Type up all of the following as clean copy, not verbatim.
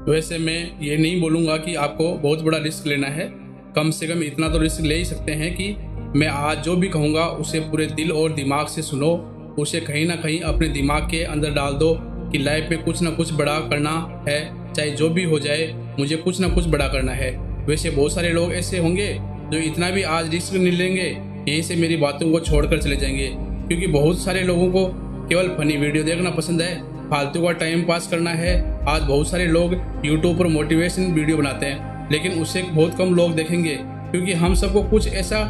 वैसे मैं ये नहीं बोलूँगा कि आपको बहुत बड़ा रिस्क लेना है, कम से कम इतना तो रिस्क ले ही सकते हैं कि मैं आज जो भी कहूँगा उसे पूरे दिल और दिमाग से सुनो, उसे कहीं ना कहीं अपने दिमाग के अंदर डाल दो कि लाइफ में कुछ ना कुछ बड़ा करना है, चाहे जो भी हो जाए मुझे कुछ ना कुछ बड़ा करना है। वैसे बहुत सारे लोग ऐसे होंगे जो इतना भी आज रिस्क नहीं लेंगे, यहीं से मेरी बातों को छोड़कर चले जाएंगे, क्योंकि बहुत सारे लोगों को केवल फनी वीडियो देखना पसंद है, फालतू का टाइम पास करना है। आज बहुत सारे लोग यूट्यूब पर मोटिवेशन वीडियो बनाते हैं, लेकिन उसे बहुत कम लोग देखेंगे, क्योंकि हम सबको कुछ ऐसा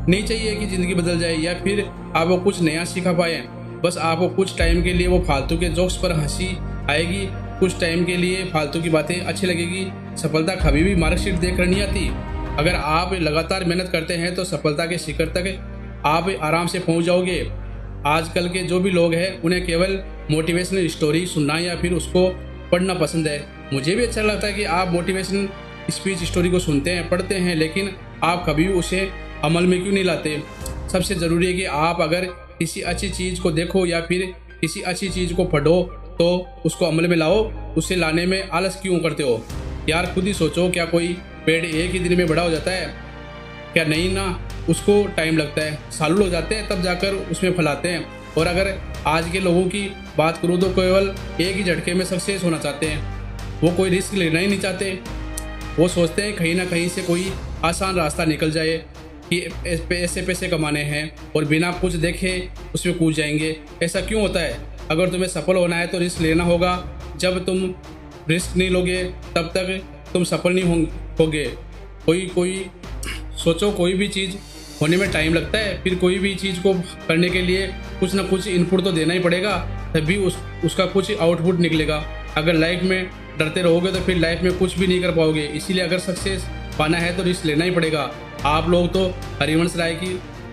नहीं चाहिए कि ज़िंदगी बदल जाए या फिर आपको कुछ नया सिखा पाए। बस आपको कुछ टाइम के लिए वो फालतू के जोक्स पर हंसी आएगी, कुछ टाइम के लिए फालतू की बातें अच्छी लगेगी। सफलता कभी भी मार्कशीट देखकर नहीं आती। अगर आप लगातार मेहनत करते हैं तो सफलता के शिखर तक आप आराम से पहुंच जाओगे। आजकल के जो भी लोग हैं उन्हें केवल मोटिवेशनल स्टोरी सुनना या फिर उसको पढ़ना पसंद है। मुझे भी अच्छा लगता है कि आप मोटिवेशनल स्पीच स्टोरी को सुनते हैं, पढ़ते हैं, लेकिन आप कभी भी उसे अमल में क्यों नहीं लाते। सबसे ज़रूरी है कि आप अगर किसी अच्छी चीज़ को देखो या फिर किसी अच्छी चीज़ को पढ़ो तो उसको अमल में लाओ। उसे लाने में आलस क्यों करते हो यार? खुद ही सोचो, क्या कोई पेड़ एक ही दिन में बड़ा हो जाता है? क्या नहीं ना, उसको टाइम लगता है, सालों लग जाते हैं तब जाकर उसमें फल आते हैं। और अगर आज के लोगों की बात करूँ तो केवल एक ही झटके में सक्सेस होना चाहते हैं, वो कोई रिस्क लेना ही नहीं चाहते। वो सोचते हैं कहीं ना कहीं से कोई आसान रास्ता निकल जाए कि ऐसे पैसे कमाने हैं और बिना कुछ देखे उसमें कूद जाएंगे। ऐसा क्यों होता है? अगर तुम्हें सफल होना है तो रिस्क लेना होगा। जब तुम रिस्क नहीं लोगे तब तक तुम सफल नहीं होगे। कोई सोचो, कोई भी चीज़ होने में टाइम लगता है, फिर कोई भी चीज़ को करने के लिए कुछ ना कुछ इनपुट तो देना ही पड़ेगा, तभी उसका कुछ आउटपुट निकलेगा। अगर लाइफ में डरते रहोगे तो फिर लाइफ में कुछ भी नहीं कर पाओगे। इसीलिए अगर सक्सेस पाना है तो रिस्क लेना ही पड़ेगा। आप लोग तो हरिवंश राय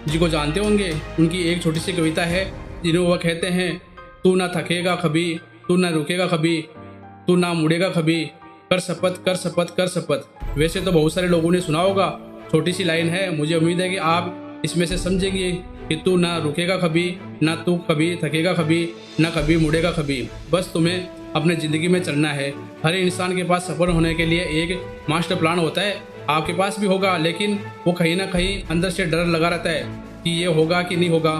जी को जानते होंगे। उनकी एक छोटी सी कविता है जिन्हें वह कहते हैं, तू ना थकेगा कभी, तू ना रुकेगा कभी, तू ना मुड़ेगा कभी, कर शपथ कर शपथ कर शपथ। वैसे तो बहुत सारे लोगों ने सुना होगा, छोटी सी लाइन है, मुझे उम्मीद है कि आप इसमें से समझेंगे कि तू ना रुकेगा कभी, ना तू कभी थकेगा कभी, ना कभी मुड़ेगा कभी। बस तुम्हें अपने ज़िंदगी में चलना है। हर इंसान के पास सफल होने के लिए एक मास्टर प्लान होता है, आपके पास भी होगा, लेकिन वो कहीं ना कहीं अंदर से डर लगा रहता है कि ये होगा कि नहीं होगा।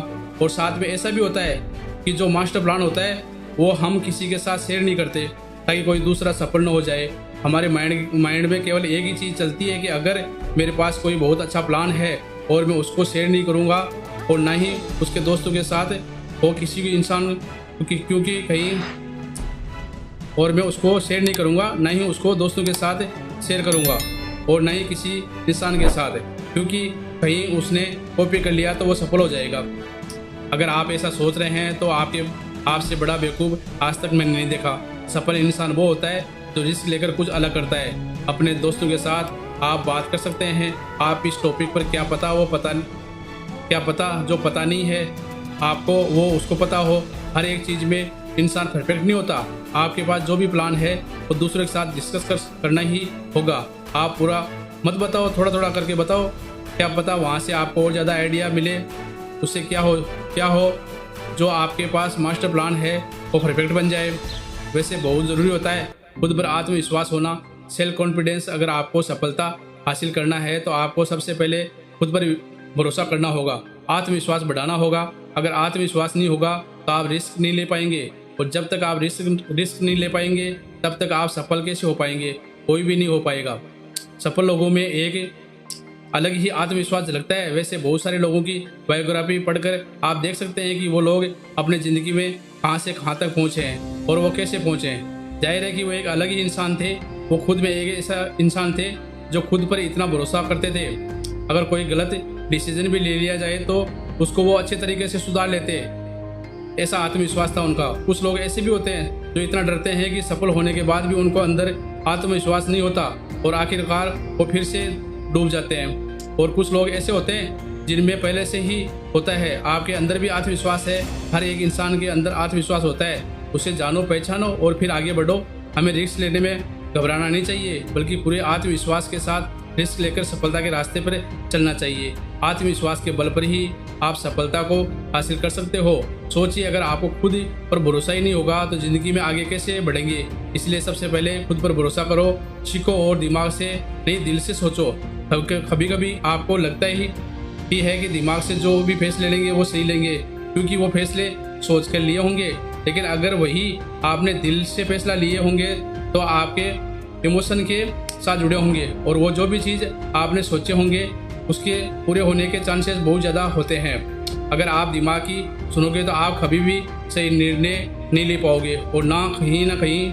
और साथ में ऐसा भी होता है कि जो मास्टर प्लान होता है वो हम किसी के साथ शेयर नहीं करते ताकि कोई दूसरा सफल न हो जाए। हमारे माइंड में केवल एक ही चीज़ चलती है कि अगर मेरे पास कोई बहुत अच्छा प्लान है और मैं उसको शेयर नहीं करूँगा और ना ही उसके दोस्तों के साथ वो किसी भी इंसान क्योंकि कहीं और मैं उसको शेयर नहीं करूँगा, ना ही उसको दोस्तों के साथ शेयर करूँगा और ना ही किसी इंसान के साथ, क्योंकि कहीं उसने कॉपी कर लिया तो वो सफल हो जाएगा। अगर आप ऐसा सोच रहे हैं तो आपसे बड़ा बेवकूफ़ आज तक मैंने नहीं देखा। सफल इंसान वो होता है जो रिस्क लेकर कुछ अलग करता है। अपने दोस्तों के साथ आप बात कर सकते हैं, आप इस टॉपिक पर क्या पता जो पता नहीं है आपको वो उसको पता हो। हर एक चीज़ में इंसान परफेक्ट नहीं होता। आपके पास जो भी प्लान है वो दूसरे के साथ डिस्कस करना ही होगा। आप पूरा मत बताओ, थोड़ा थोड़ा करके बताओ, क्या पता वहाँ से आपको और ज़्यादा आइडिया मिले। उससे क्या हो जो आपके पास मास्टर प्लान है वो परफेक्ट बन जाए। वैसे बहुत ज़रूरी होता है खुद पर आत्मविश्वास होना, सेल्फ कॉन्फिडेंस। अगर आपको सफलता हासिल करना है तो आपको सबसे पहले खुद पर भरोसा करना होगा, आत्मविश्वास बढ़ाना होगा। अगर आत्मविश्वास नहीं होगा तो आप रिस्क नहीं ले पाएंगे, और जब तक आप रिस्क नहीं ले पाएंगे तब तक आप सफल कैसे हो पाएंगे? कोई भी नहीं हो पाएगा। सफल लोगों में एक अलग ही आत्मविश्वास झलकता है। वैसे बहुत सारे लोगों की बायोग्राफी पढ़कर आप देख सकते हैं कि वो लोग अपने ज़िंदगी में कहाँ से कहाँ तक पहुँचे हैं और वो कैसे पहुँचे हैं। जाहिर है कि वो एक अलग ही इंसान थे। वो खुद में एक ऐसा इंसान थे जो खुद पर इतना भरोसा करते थे, अगर कोई गलत डिसीजन भी ले लिया जाए तो उसको वो अच्छे तरीके से सुधार लेते। ऐसा आत्मविश्वास था उनका। कुछ लोग ऐसे भी होते हैं जो इतना डरते हैं कि सफल होने के बाद भी उनको अंदर आत्मविश्वास नहीं होता और आखिरकार वो फिर से डूब जाते हैं। और कुछ लोग ऐसे होते हैं जिनमें पहले से ही होता है। आपके अंदर भी आत्मविश्वास है, हर एक इंसान के अंदर आत्मविश्वास होता है। उसे जानो, पहचानो और फिर आगे बढ़ो। हमें रिस्क लेने में घबराना नहीं चाहिए, बल्कि पूरे आत्मविश्वास के साथ रिस्क लेकर सफलता के रास्ते पर चलना चाहिए। आत्मविश्वास के बल पर ही आप सफलता को हासिल कर सकते हो। सोचिए, अगर आपको खुद पर भरोसा ही नहीं होगा तो ज़िंदगी में आगे कैसे बढ़ेंगे। इसलिए सबसे पहले खुद पर भरोसा करो, सीखो और दिमाग से नहीं दिल से सोचो। कभी कभी आपको लगता ही है कि दिमाग से जो भी फैसले लेंगे वो सही लेंगे, क्योंकि वो फैसले सोच कर लिए होंगे। लेकिन अगर वही आपने दिल से फैसला लिए होंगे तो आपके इमोशन के साथ जुड़े होंगे और वो जो भी चीज़ आपने सोचे होंगे उसके पूरे होने के चांसेस बहुत ज़्यादा होते हैं। अगर आप दिमाग की सुनोगे तो आप कभी भी सही निर्णय नहीं ले पाओगे और ना कहीं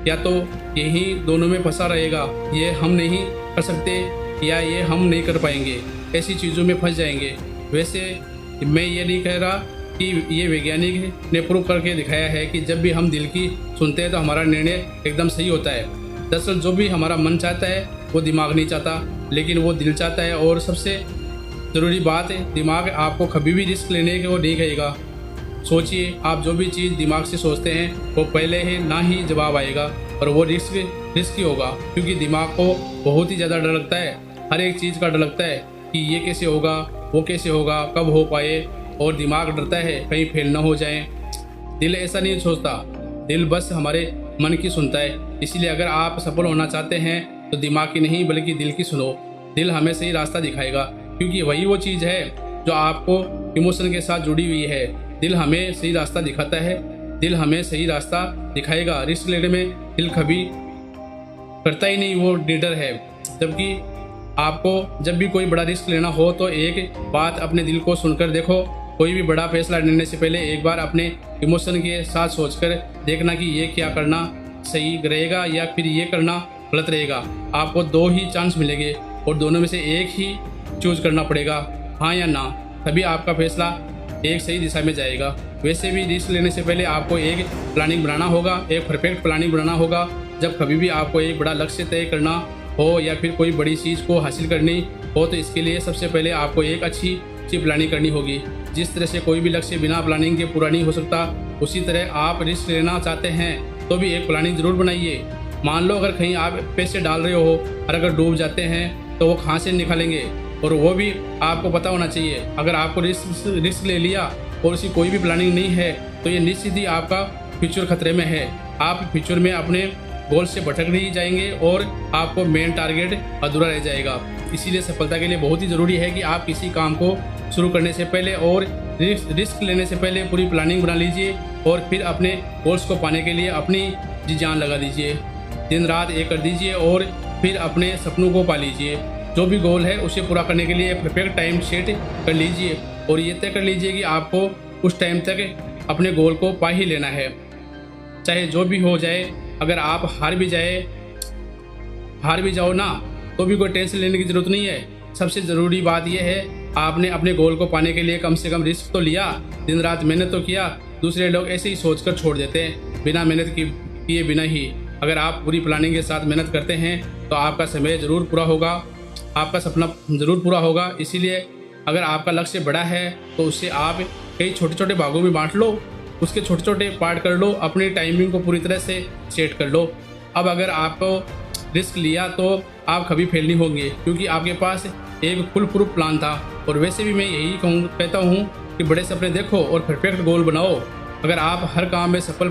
या तो यही दोनों में फंसा रहेगा, ये हम नहीं कर सकते या ये हम नहीं कर पाएंगे, ऐसी चीज़ों में फंस जाएंगे। वैसे मैं ये नहीं कह रहा कि ये वैज्ञानिक ने प्रूव करके दिखाया है कि जब भी हम दिल की सुनते हैं तो हमारा निर्णय एकदम सही होता है। दरअसल जो भी हमारा मन चाहता है वो दिमाग नहीं चाहता, लेकिन वो दिल चाहता है। और सबसे ज़रूरी बात है, दिमाग आपको कभी भी रिस्क लेने को नहीं कहेगा। सोचिए, आप जो भी चीज़ दिमाग से सोचते हैं वो पहले ही ना ही जवाब आएगा और वो रिस्क ही होगा, क्योंकि दिमाग को बहुत ही ज़्यादा डर लगता है। हर एक चीज़ का डर लगता है कि ये कैसे होगा, वो कैसे होगा, कब हो पाए। और दिमाग डरता है कहीं फेल ना हो जाए। दिल ऐसा नहीं सोचता, दिल बस हमारे मन की सुनता है। इसीलिए अगर आप सफल होना चाहते हैं तो दिमाग की नहीं बल्कि दिल की सुनो। दिल हमें सही रास्ता दिखाएगा, क्योंकि वही वो चीज़ है जो आपको इमोशन के साथ जुड़ी हुई है। दिल हमें सही रास्ता दिखाता है, दिल हमें सही रास्ता दिखाएगा। रिस्क लेने में दिल कभी करता ही नहीं, वो निडर है। जबकि आपको जब भी कोई बड़ा रिस्क लेना हो तो एक बात अपने दिल को सुनकर देखो। कोई भी बड़ा फैसला लेने से पहले एक बार अपने इमोशन के साथ सोचकर देखना कि ये क्या करना सही रहेगा या फिर ये करना गलत रहेगा। आपको दो ही चांस मिलेंगे और दोनों में से एक ही चूज करना पड़ेगा, हाँ या ना। तभी आपका फैसला एक सही दिशा में जाएगा। वैसे भी रिस्क लेने से पहले आपको एक प्लानिंग बनाना होगा, एक परफेक्ट प्लानिंग बनाना होगा। जब कभी भी आपको एक बड़ा लक्ष्य तय करना हो या फिर कोई बड़ी चीज़ को हासिल करनी हो तो इसके लिए सबसे पहले आपको एक अच्छी प्लानिंग करनी होगी। जिस तरह से कोई भी लक्ष्य बिना प्लानिंग के पूरा नहीं हो सकता, उसी तरह आप रिस्क लेना चाहते हैं तो भी एक प्लानिंग ज़रूर बनाइए। मान लो अगर कहीं आप पैसे डाल रहे हो और अगर डूब जाते हैं तो वो कहाँ से निकालेंगे, और वो भी आपको पता होना चाहिए। अगर आपको रिस्क ले लिया और उसकी कोई भी प्लानिंग नहीं है तो ये निश्चित ही आपका फ्यूचर खतरे में है। आप फ्यूचर में अपने गोल से भटक नहीं जाएंगे और आपको मेन टारगेट अधूरा रह जाएगा। इसीलिए सफलता के लिए बहुत ही ज़रूरी है कि आप किसी काम को शुरू करने से पहले और रिस्क लेने से पहले पूरी प्लानिंग बना लीजिए और फिर अपने गोल्स को पाने के लिए अपनी जी जान लगा दीजिए। दिन रात एक कर दीजिए और फिर अपने सपनों को पा लीजिए। जो भी गोल है उसे पूरा करने के लिए परफेक्ट टाइम सेट कर लीजिए और ये तय कर लीजिए कि आपको उस टाइम तक अपने गोल को पा ही लेना है, चाहे जो भी हो जाए। अगर आप हार भी जाओ ना तो भी कोई टेंशन लेने की ज़रूरत नहीं है। सबसे ज़रूरी बात यह है, आपने अपने गोल को पाने के लिए कम से कम रिस्क तो लिया, दिन रात मेहनत तो किया। दूसरे लोग ऐसे ही सोचकर छोड़ देते हैं बिना मेहनत किए बिना ही। अगर आप पूरी प्लानिंग के साथ मेहनत करते हैं तो आपका समय ज़रूर पूरा होगा, आपका सपना ज़रूर पूरा होगा। इसीलिए अगर आपका लक्ष्य बड़ा है तो उससे आप कई छोटे छोटे भागों में बांट लो, उसके छोटे छोटे पार्ट कर लो, अपनी टाइमिंग को पूरी तरह से सेट कर लो। अब अगर आपको रिस्क लिया तो आप कभी फेल नहीं होंगे, क्योंकि आपके पास एक फुल प्रूफ प्लान था। और वैसे भी मैं यही कहता हूँ कि बड़े सपने देखो और परफेक्ट गोल बनाओ। अगर आप हर काम में सफल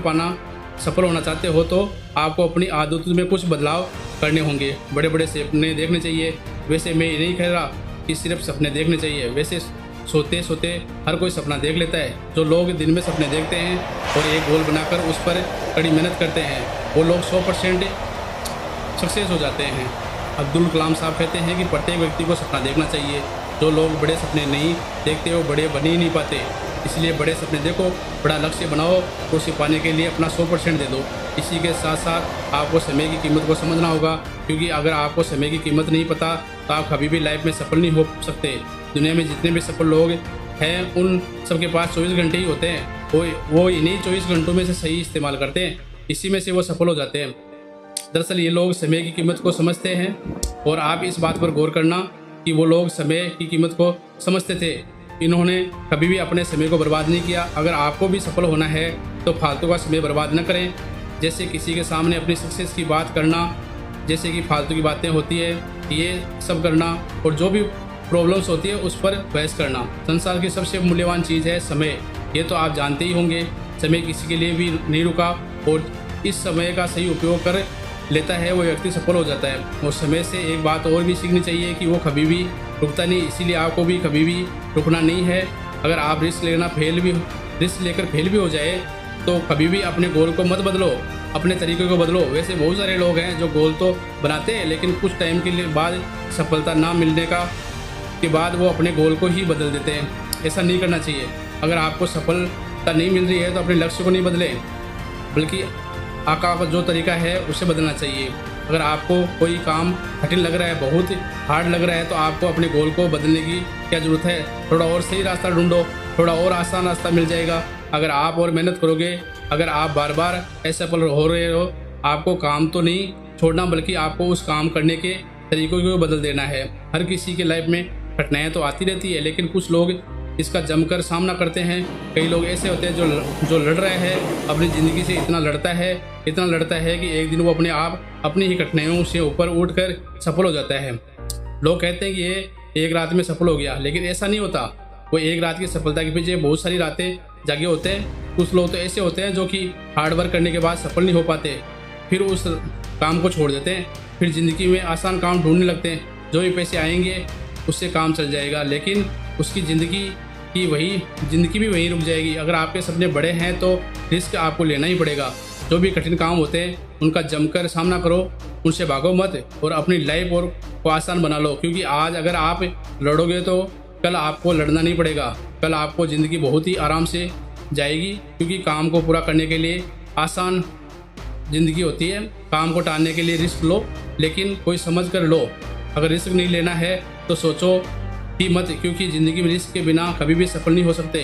होना चाहते हो तो आपको अपनी आदतों में कुछ बदलाव करने होंगे। बड़े बड़े सपने देखने चाहिए। वैसे मैं ये नहीं कह रहा कि सिर्फ सपने देखने चाहिए, वैसे सोते सोते हर कोई सपना देख लेता है। जो लोग दिन में सपने देखते हैं और एक गोल बनाकर उस पर कड़ी मेहनत करते हैं वो लोग 100% सक्सेस हो जाते हैं। अब्दुल कलाम साहब कहते हैं कि प्रत्येक व्यक्ति को सपना देखना चाहिए। जो लोग बड़े सपने नहीं देखते वो बड़े बन ही नहीं पाते। इसलिए बड़े सपने देखो, बड़ा लक्ष्य बनाओ तो उसे पाने के लिए अपना 100% दे दो। इसी के साथ साथ आपको समय की कीमत को समझना होगा, क्योंकि अगर आपको समय की कीमत नहीं पता तो आप कभी भी लाइफ में सफल नहीं हो सकते। दुनिया में जितने भी सफल लोग हैं उन सबके पास 24 घंटे ही होते हैं। वो इन्हीं 24 घंटों में से सही इस्तेमाल करते हैं, इसी में से वो सफल हो जाते हैं। दरअसल ये लोग समय की कीमत को समझते हैं और आप इस बात पर गौर करना कि वो लोग समय की कीमत को समझते थे। इन्होंने कभी भी अपने समय को बर्बाद नहीं किया। अगर आपको भी सफल होना है तो फालतू का समय बर्बाद न करें। जैसे किसी के सामने अपनी सक्सेस की बात करना जैसे कि फालतू की बातें होती है ये सब करना, और जो भी प्रॉब्लम्स होती है उस पर बहस करना। संसार की सबसे मूल्यवान चीज़ है समय। ये तो आप जानते ही होंगे, समय किसी के लिए भी नहीं रुका, और इस समय का सही उपयोग कर लेता है वो व्यक्ति सफल हो जाता है। और समय से एक बात और भी सीखनी चाहिए कि वो कभी भी रुकता नहीं, इसीलिए आपको भी कभी भी रुकना नहीं है। अगर आप रिस्क लेकर फेल भी हो जाए तो कभी भी अपने गोल को मत बदलो, अपने तरीके को बदलो। वैसे बहुत सारे लोग हैं जो गोल तो बनाते हैं लेकिन कुछ टाइम के लिए बाद सफलता ना मिलने के बाद वो अपने गोल को ही बदल देते हैं। ऐसा नहीं करना चाहिए। अगर आपको सफलता नहीं मिल रही है तो अपने लक्ष्य को नहीं बदलें, बल्कि आका का जो तरीका है उसे बदलना चाहिए। अगर आपको कोई काम कठिन लग रहा है, बहुत हार्ड लग रहा है, तो आपको अपने गोल को बदलने की क्या ज़रूरत है। थोड़ा और सही रास्ता ढूंढो, थोड़ा और आसान रास्ता मिल जाएगा। अगर आप और मेहनत करोगे, अगर आप बार बार असफल हो रहे हो, आपको काम तो नहीं छोड़ना बल्कि आपको उस काम करने के तरीकों को बदल देना है। हर किसी के लाइफ में कठिनाइयाँ तो आती रहती है, लेकिन कुछ लोग इसका जमकर सामना करते हैं। कई लोग ऐसे होते हैं जो लड़ रहे हैं अपनी ज़िंदगी से, इतना लड़ता है कि एक दिन वो अपनी ही कठिनाइयों से ऊपर उठकर सफल हो जाता है। लोग कहते हैं कि ये एक रात में सफल हो गया, लेकिन ऐसा नहीं होता। वो एक रात की सफलता के पीछे बहुत सारी रातें जागे होते हैं। कुछ लोग तो ऐसे होते हैं जो कि हार्ड वर्क करने के बाद सफल नहीं हो पाते, फिर उस काम को छोड़ देते हैं, फिर ज़िंदगी में आसान काम ढूंढने लगते हैं। जो भी पैसे आएंगे उससे काम चल जाएगा, लेकिन उसकी ज़िंदगी भी वहीं रुक जाएगी। अगर आपके सपने बड़े हैं तो रिस्क आपको लेना ही पड़ेगा। जो भी कठिन काम होते हैं उनका जमकर सामना करो, उनसे भागो मत, और अपनी लाइफ को आसान बना लो। क्योंकि आज अगर आप लड़ोगे तो कल आपको लड़ना नहीं पड़ेगा, कल आपको ज़िंदगी बहुत ही आराम से जाएगी। क्योंकि काम को पूरा करने के लिए आसान ज़िंदगी होती है, काम को टालने के लिए रिस्क लो, लेकिन कोई समझ कर लो। अगर रिस्क नहीं लेना है तो सोचो ही मत, क्योंकि ज़िंदगी में रिस्क के बिना कभी भी सफल नहीं हो सकते।